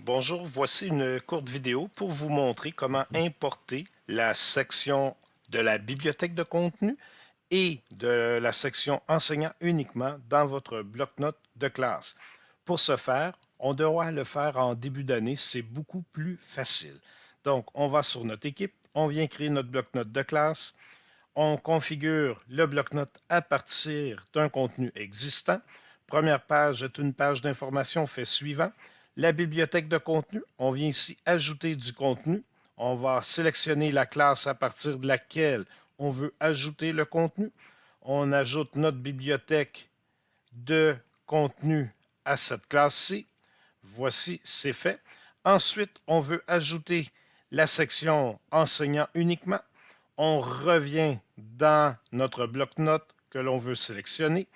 Bonjour, voici une courte vidéo pour vous montrer comment importer la section de la bibliothèque de contenu et de la section enseignant uniquement dans votre bloc-notes de classe. Pour ce faire, on doit le faire en début d'année, c'est beaucoup plus facile. Donc, on va sur notre équipe, on vient créer notre bloc-notes de classe, on configure le bloc-notes à partir d'un contenu existant. Première page est une page d'information fait suivant. La bibliothèque de contenu, on vient ici ajouter du contenu. On va sélectionner la classe à partir de laquelle on veut ajouter le contenu. On ajoute notre bibliothèque de contenu à cette classe-ci. Voici, c'est fait. Ensuite, on veut ajouter la section enseignant uniquement. On revient dans notre bloc-notes que l'on veut sélectionner.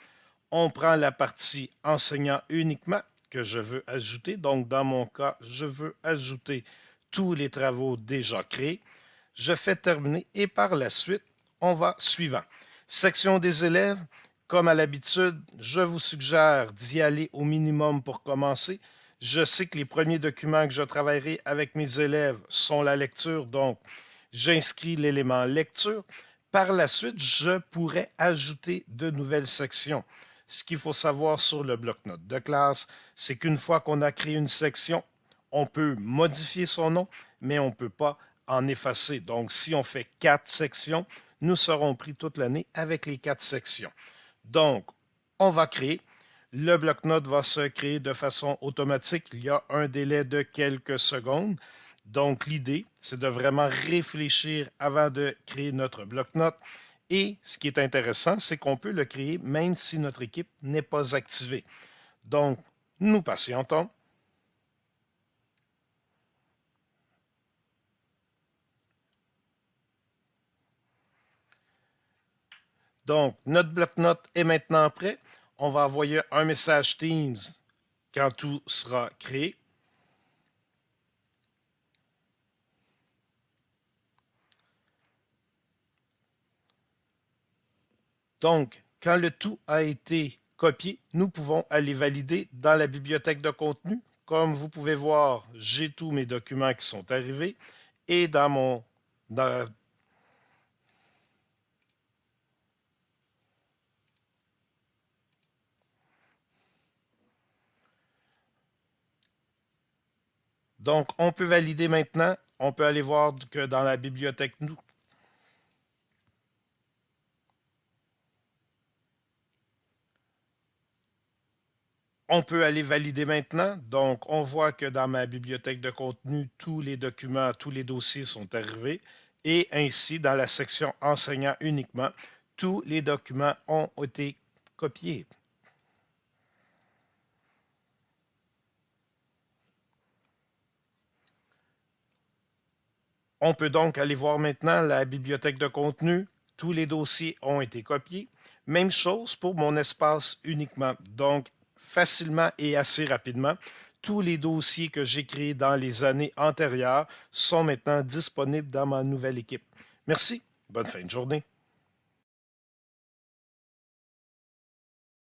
On prend la partie enseignant uniquement que je veux ajouter. Donc, dans mon cas, je veux ajouter tous les travaux déjà créés. Je fais terminer et par la suite, on va suivant. Section des élèves, comme à l'habitude, je vous suggère d'y aller au minimum pour commencer. Je sais que les premiers documents que je travaillerai avec mes élèves sont la lecture, donc j'inscris l'élément lecture. Par la suite, je pourrais ajouter de nouvelles sections. Ce qu'il faut savoir sur le bloc-notes de classe, c'est qu'une fois qu'on a créé une section, on peut modifier son nom, mais on ne peut pas en effacer. Donc, si on fait 4 sections, nous serons pris toute l'année avec les 4 sections. Donc, on va créer. Le bloc-notes va se créer de façon automatique. Il y a un délai de quelques secondes. Donc, l'idée, c'est de vraiment réfléchir avant de créer notre bloc-notes. Et ce qui est intéressant, c'est qu'on peut le créer même si notre équipe n'est pas activée. Donc, nous patientons. Donc, notre bloc-notes est maintenant prêt. On va envoyer un message Teams quand tout sera créé. Donc, quand le tout a été copié, nous pouvons aller valider dans la bibliothèque de contenu. Comme vous pouvez voir, j'ai tous mes documents qui sont arrivés et donc, on peut valider maintenant. On peut aller voir que dans la bibliothèque, on peut aller valider maintenant. Donc, on voit que dans ma bibliothèque de contenu, tous les documents, tous les dossiers sont arrivés. Et ainsi, dans la section enseignant uniquement, tous les documents ont été copiés. On peut donc aller voir maintenant la bibliothèque de contenu. Tous les dossiers ont été copiés. Même chose pour mon espace uniquement. Donc, facilement et assez rapidement, tous les dossiers que j'ai créés dans les années antérieures sont maintenant disponibles dans ma nouvelle équipe. Merci. Bonne fin de journée.